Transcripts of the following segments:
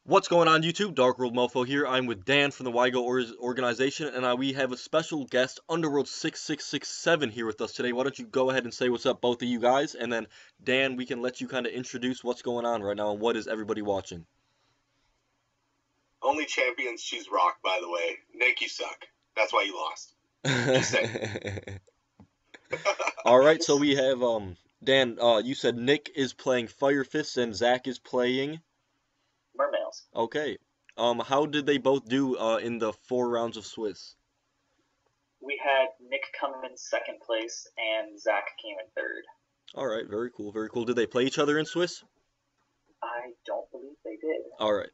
What's going on YouTube? Darkworldmofo here. I'm with Dan from the Organization, and we have a special guest, Underworld 6667 here with us today. Why don't you go ahead and say what's up, both of you guys, and then Dan, we can let you kind of introduce what's going on right now and what is everybody watching. Only champions choose Rock, by the way. Nick, you suck. That's why you lost. Just saying. All right, so we have Dan. You said Nick is playing Fire Fists and Zach is playing Mermails. Okay. How did they both do in the 4 rounds of Swiss? We had Nick come in second place and Zach came in third. All right, very cool, very cool. Did they play each other in Swiss? I don't believe they did. All right.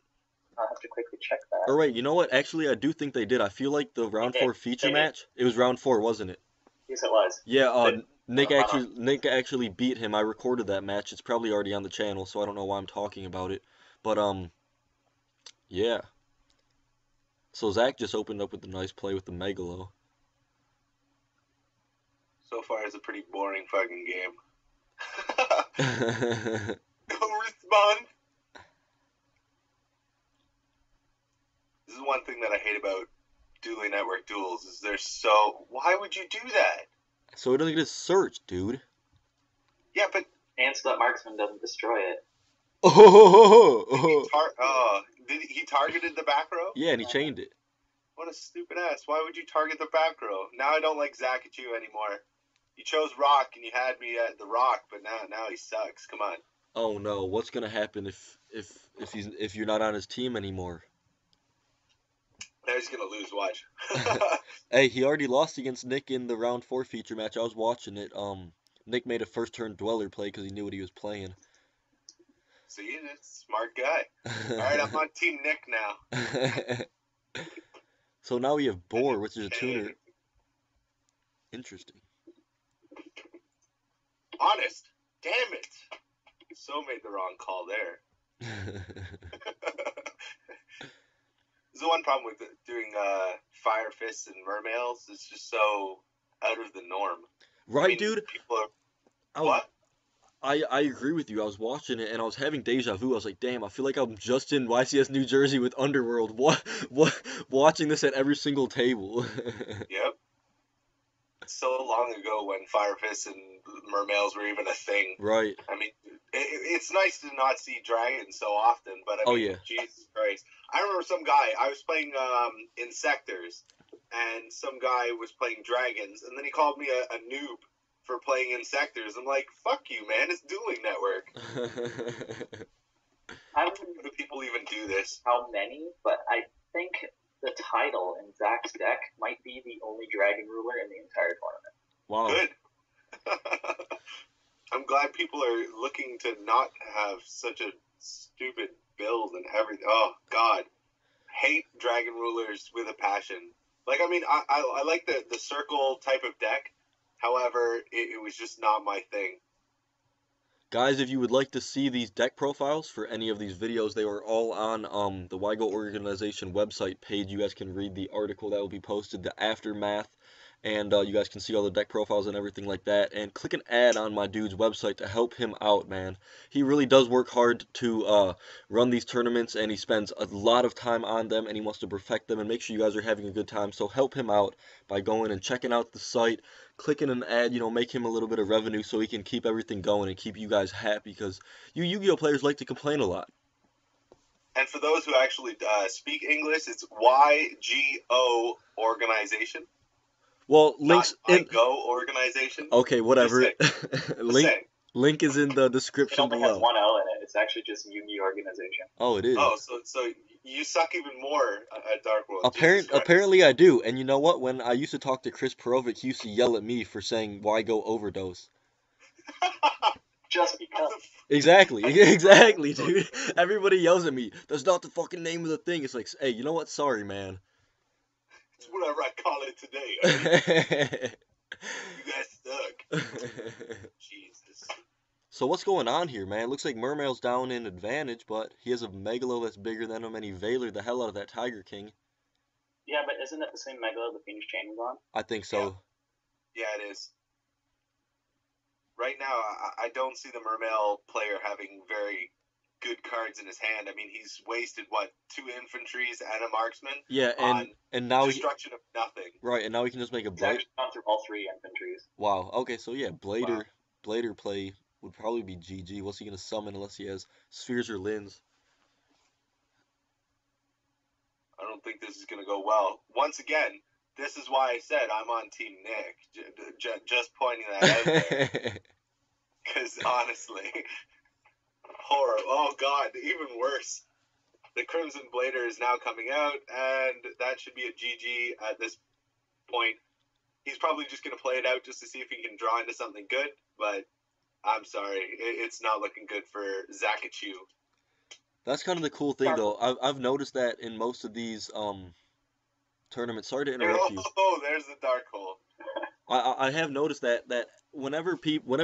I'll have to quickly check that. Or wait, you know what? Actually, I do think they did. I feel like the round 4 feature match. It was round 4, wasn't it? Yes, it was. Yeah. Nick actually beat him. I recorded that match. It's probably already on the channel, so I don't know why I'm talking about it. But yeah. So Zach just opened up with a nice play with the Megalo. So far, it's a pretty boring fucking game. Don't respond. This is one thing that I hate about dueling network duels is they're so. Why would you do that? So it doesn't get a search, dude. Yeah, but and so that marksman doesn't destroy it. He targeted the back row? Yeah, and he chained it. What a stupid ass. Why would you target the back row? Now I don't like Zach at you anymore. You chose Rock and you had me at the Rock, but now he sucks. Come on. Oh no, what's gonna happen if you're not on his team anymore? Now he's gonna lose, watch. Hey, he already lost against Nick in the round 4 feature match. I was watching it. Nick made a first turn dweller play because he knew what he was playing. See, he's a smart guy. Alright, I'm on Team Nick now. So now we have Boar, which is a tuner. Interesting. Honest. Damn it. So made the wrong call there. There's the one problem with doing Fire Fists and Mermails. It's just so out of the norm. Right, dude? People are... What? I agree with you. I was watching it and I was having deja vu. I was like, damn, I feel like I'm just in YCS New Jersey with Underworld. What watching this at every single table. Yep. So long ago when Fire Fists and Mermails were even a thing. Right. I mean, it's nice to not see dragons so often, but I mean, Jesus Christ. I remember some guy, I was playing in Sectors, and some guy was playing dragons, and then he called me a noob for playing in Sectors. I'm like, fuck you, man, it's Dueling Network. How do people even do this? How many? But I think the title in Zach's deck might be the only dragon ruler in the entire tournament. Wow. Good. I'm glad people are looking to not have such a stupid build and everything. Oh, God. Hate dragon rulers with a passion. Like, I mean, I like the circle type of deck. However, it was just not my thing. Guys, if you would like to see these deck profiles for any of these videos, they are all on the YGORganization website page. You guys can read the article that will be posted, the aftermath, and you guys can see all the deck profiles and everything like that. And click an ad on my dude's website to help him out, man. He really does work hard to run these tournaments, and he spends a lot of time on them, and he wants to perfect them and make sure you guys are having a good time. So help him out by going and checking out the site, clicking an ad, make him a little bit of revenue so he can keep everything going and keep you guys happy, because you Yu-Gi-Oh players like to complain a lot. And for those who actually speak English, it's YGO Organization. Well, links in YGO Organization. Okay, whatever. Link is in the description below. It only has one L in it. It's actually just Yu-Gi Organization. Oh, it is. Oh, so you suck even more at Darkworld. Apparently I do. And you know what? When I used to talk to Chris Perovic, he used to yell at me for saying, "Why go overdose?" Just because. Exactly, dude. Everybody yells at me. That's not the fucking name of the thing. It's like, hey, you know what? Sorry, man. It's whatever I call it today. You guys suck. Jesus. So what's going on here, man? Looks like Mermail's down in advantage, but he has a Megalo that's bigger than him, and he Veiler the hell out of that Tiger King. Yeah, but isn't it the same Megalo the Phoenix Chain was on? I think so. Yeah, it is. Right now, I don't see the Mermail player having very good cards in his hand. I mean, he's wasted, what, 2 infantries and a marksman? Yeah, and now destruction of nothing. Right, and now he can just make a blade. He's actually gone through all 3 infantries. Wow, okay, so yeah, Blader play would probably be GG. What's he going to summon unless he has Spheres or Lins? I don't think this is going to go well. Once again, this is why I said I'm on Team Nick. Just pointing that out there. Because honestly, horror. Oh God, even worse. The Crimson Blader is now coming out, and that should be a GG at this point. He's probably just going to play it out just to see if he can draw into something good, but I'm sorry, it's not looking good for Zakachu. That's kind of the cool thing, though. I've noticed that in most of these tournaments. Sorry to interrupt you. Oh, there's the dark hole. I have noticed that whenever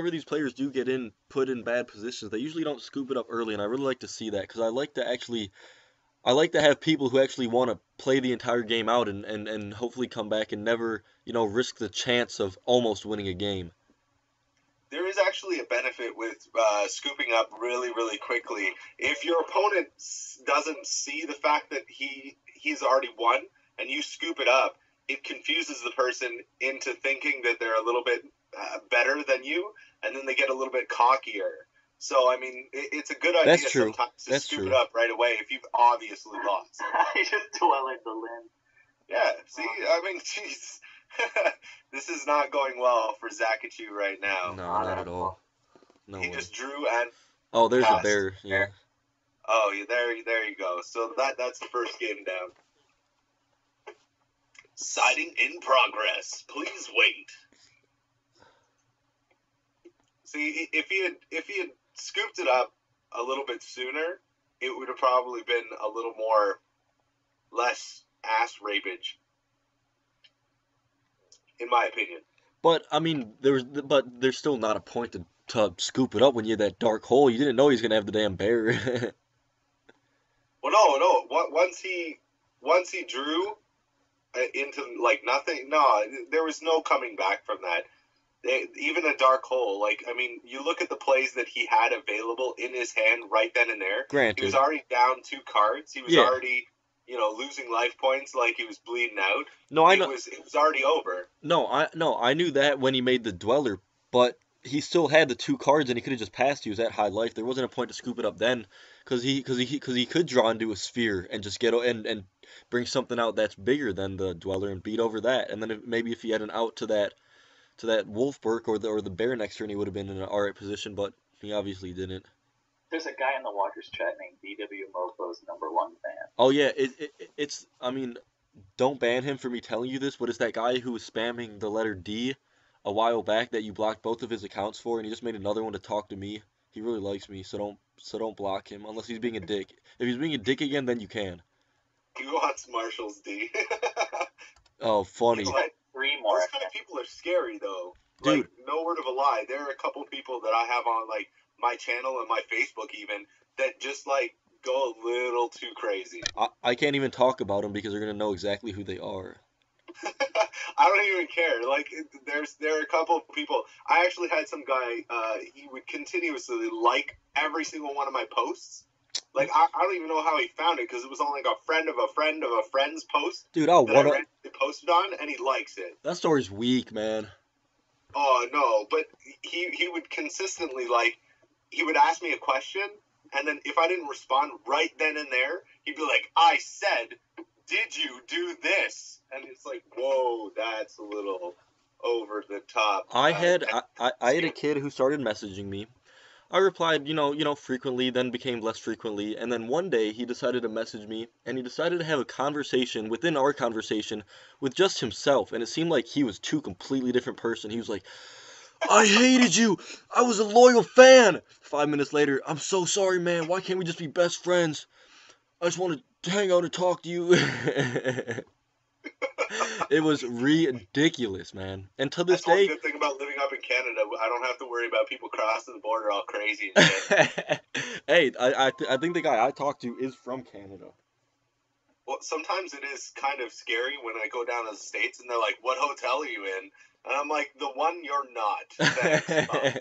these players do get put in bad positions, they usually don't scoop it up early, and I really like to see that because I like to have people who actually want to play the entire game out and hopefully come back and never, risk the chance of almost winning a game. There is actually a benefit with scooping up really, really quickly. If your opponent doesn't see the fact that he's already won and you scoop it up, it confuses the person into thinking that they're a little bit better than you, and then they get a little bit cockier. So, I mean, it's a good idea sometimes to scoop it up right away if you've obviously lost. I just dwelling the Lin. Yeah, see, I mean, jeez. This is not going well for Zakachu right now. No, not at all. No he way. Just drew and oh, there's a bear. Yeah. Oh, yeah, there you go. So that's the first game down. Sighting in progress. Please wait. See, if he had scooped it up a little bit sooner, it would have probably been a little less ass rapage, in my opinion. But I mean, there's still not a point to scoop it up when you had that dark hole. You didn't know he was gonna have the damn bear. Well, no. Once he drew into like nothing, no, there was no coming back from that. Even a dark hole, like, I mean, you look at the plays that he had available in his hand right then and there. Granted. He was already down 2 cards. He was already, losing life points like he was bleeding out. No, I know. It was already over. No, I knew that when he made the Dweller, but he still had the 2 cards and he could have just passed you at high life. There wasn't a point to scoop it up then, because he could draw into a sphere and just get and bring something out that's bigger than the Dweller and beat over that. And then maybe if he had an out to that Wolfberg or the bear next turn, he would have been in an alright position, but he obviously didn't. There's a guy in the Watchers chat named YGOrganization #1 fan. Oh yeah, it's I mean, don't ban him for me telling you this, but it's that guy who was spamming the letter D a while back that you blocked both of his accounts for, and he just made another one to talk to me. He really likes me, so don't block him unless he's being a dick. If he's being a dick again, then you can. He wants Marshall's D. Oh, funny. You know, 3 more. Those kind of people are scary, though. Dude. Like, no word of a lie. There are a couple people that I have on, like, my channel and my Facebook even, that just, like, go a little too crazy. I can't even talk about them because they're going to know exactly who they are. I don't even care. Like, there are a couple of people. I actually had some guy, he would continuously like every single one of my posts. Like, I don't even know how he found it, because it was on, like, a friend of a friend of a friend's post. Dude, I randomly posted on, and he likes it. That story's weak, man. Oh, no, but he would consistently, like, he would ask me a question, and then if I didn't respond right then and there, he'd be like, I said, did you do this? And it's like, whoa, that's a little over the top. I had a kid who started messaging me. I replied, frequently, then became less frequently, and then one day he decided to message me, and he decided to have a conversation within our conversation with just himself, and it seemed like he was 2 completely different person. He was like, I hated you! I was a loyal fan! 5 minutes later, I'm so sorry, man, why can't we just be best friends? I just wanted to hang out and talk to you. It was ridiculous, man. And to this day, the good thing about living up in Canada, I don't have to worry about people crossing the border all crazy and shit. Hey, I think the guy I talked to is from Canada. Well, sometimes it is kind of scary when I go down to the States and they're like, what hotel are you in? And I'm like, the one you're not. Thanks.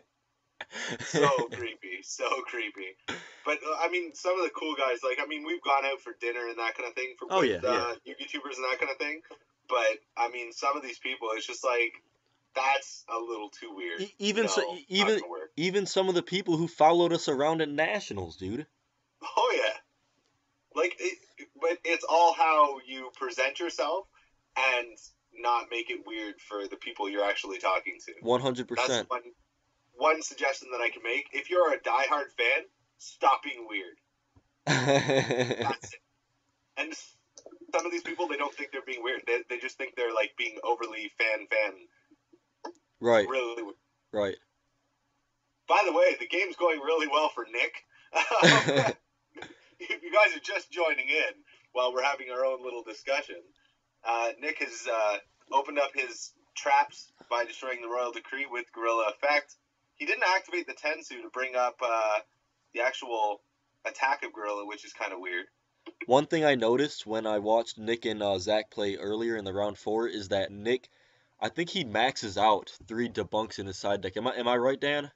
So creepy, so creepy. But I mean, some of the cool guys, like I mean, we've gone out for dinner and that kind of thing Oh with yeah, yeah. YouTubers and that kind of thing. But I mean, some of these people, it's just like that's a little too weird. Even so, No, not gonna work. even some of the people who followed us around at nationals, dude. Oh yeah, like but it's all how you present yourself and not make it weird for the people you're actually talking to. 100%. That's one suggestion that I can make. If you're a diehard fan, stop being weird. That's it. And some of these people, they don't think they're being weird. They just think they're like being overly fan. Right. Really weird. Right. By the way, the game's going really well for Nick. If you guys are just joining in while we're having our own little discussion, Nick has opened up his traps by destroying the Royal Decree with Gorilla Effect. He didn't activate the Tensu to bring up the actual attack of Gorilla, which is kind of weird. One thing I noticed when I watched Nick and Zach play earlier in the round 4 is that Nick, I think he maxes out 3 debunks in his side deck. Am I right, Dan?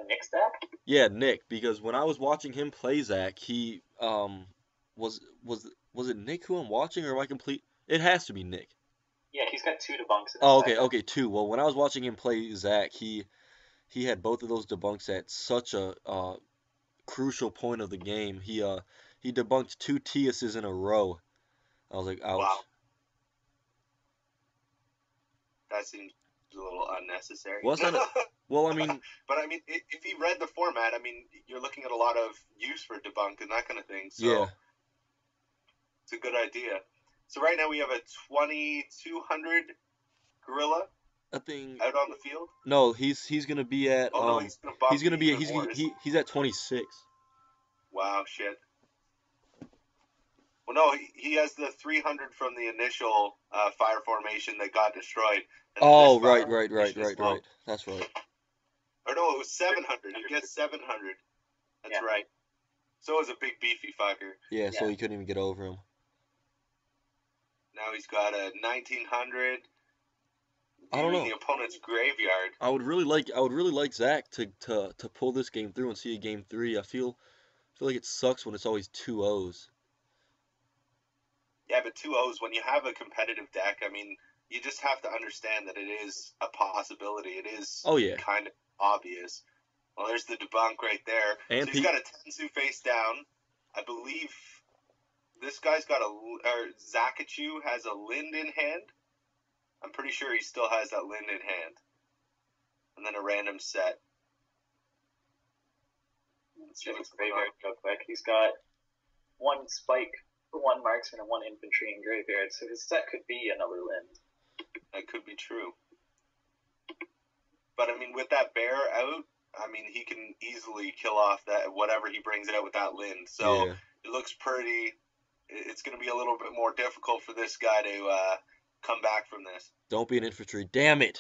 Nick's deck? Yeah, Nick, because when I was watching him play Zach, he was it Nick who I'm watching, or am I complete? It has to be Nick. Yeah, he's got 2 debunks in his Oh, okay, deck. okay, 2. Well, when I was watching him play Zach, he had both of those debunks at such a crucial point of the game. He debunked 2 Tiases in a row. I was like, ouch. Wow. That seems a little unnecessary. Well, well, I mean, but I mean, if he read the format, I mean, you're looking at a lot of use for debunk and that kind of thing. So yeah, it's a good idea. So right now we have a 2200 Gorilla. I think out on the field. No, he's gonna be at he's at 26. Wow, shit. Well, no, he has the 300 from the initial fire formation that got destroyed. Oh, right. That's right. Or no, it was 700. He gets 700. That's right. So it was a big beefy fucker. Yeah, so he couldn't even get over him. Now he's got a 1900. I don't know. The opponent's graveyard. I would really like Zach to pull this game through and see a game 3. I feel like it sucks when it's always 2-0s. Yeah, but 2-0s, when you have a competitive deck, I mean, you just have to understand that it is a possibility. It is kind of obvious. Well, there's the debunk right there. And so he's got a Tensu face down. I believe this guy's got Zakachu has a Lind in hand. I'm pretty sure he still has that Lind in hand. And then a random set. Let's check his graveyard real quick. He's got 1 spike, 1 marksman, and 1 infantry in graveyard, so his set could be another Lind. That could be true. But I mean, with that bear out, I mean, he can easily kill off that whatever he brings out with that Lind. So it looks pretty. It's going to be a little bit more difficult for this guy to come back from this. Don't be an infantry. Damn it.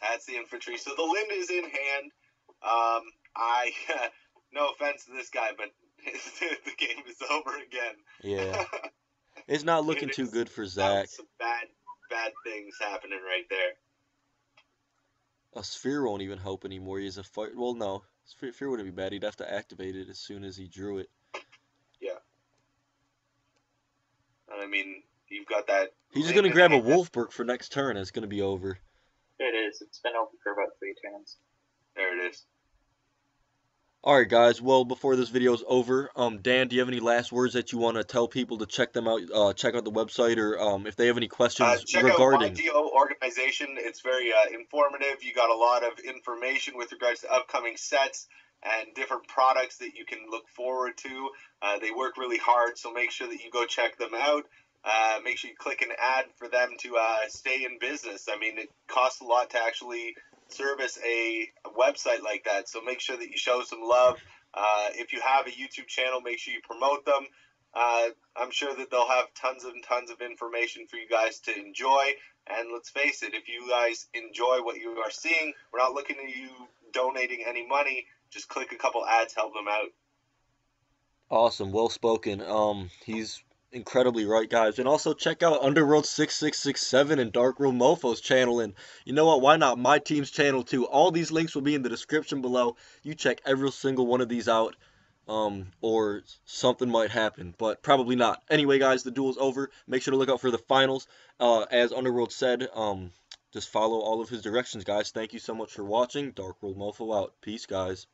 That's the infantry. So the Lind is in hand. No offense to this guy, but the game is over again. Yeah. It's not looking too good for Zach. Some bad things happening right there. A sphere won't even help anymore. He's a fire. Well, no. Sphere wouldn't be bad. He'd have to activate it as soon as he drew it. Yeah. And I mean, you've got that. He's just going to grab a Wolfberg for next turn and it's going to be over. It is. It's been over for about 3 turns. There it is. Alright guys, well before this video is over, Dan, do you have any last words that you want to tell people to check them out, check out the website, or if they have any questions regarding... Check out YGOrganization. It's very informative. You got a lot of information with regards to upcoming sets and different products that you can look forward to. They work really hard, so make sure that you go check them out. Make sure you click an ad for them to stay in business. I mean, it costs a lot to actually service a website like that, so make sure that you show some love. If you have a YouTube channel, make sure you promote them. I'm sure that they'll have tons and tons of information for you guys to enjoy, and let's face it, if you guys enjoy what you are seeing, we're not looking at you donating any money. Just click a couple ads, help them out. Awesome, well spoken. He's incredibly right, guys. And also check out Underworld 6667 and Darkworldmofo's channel. And you know what? Why not my team's channel too? All these links will be in the description below. You check every single one of these out. Or something might happen, but probably not. Anyway, guys, the duel's over. Make sure to look out for the finals. As Underworld said, just follow all of his directions, guys. Thank you so much for watching. Darkworldmofo out. Peace, guys.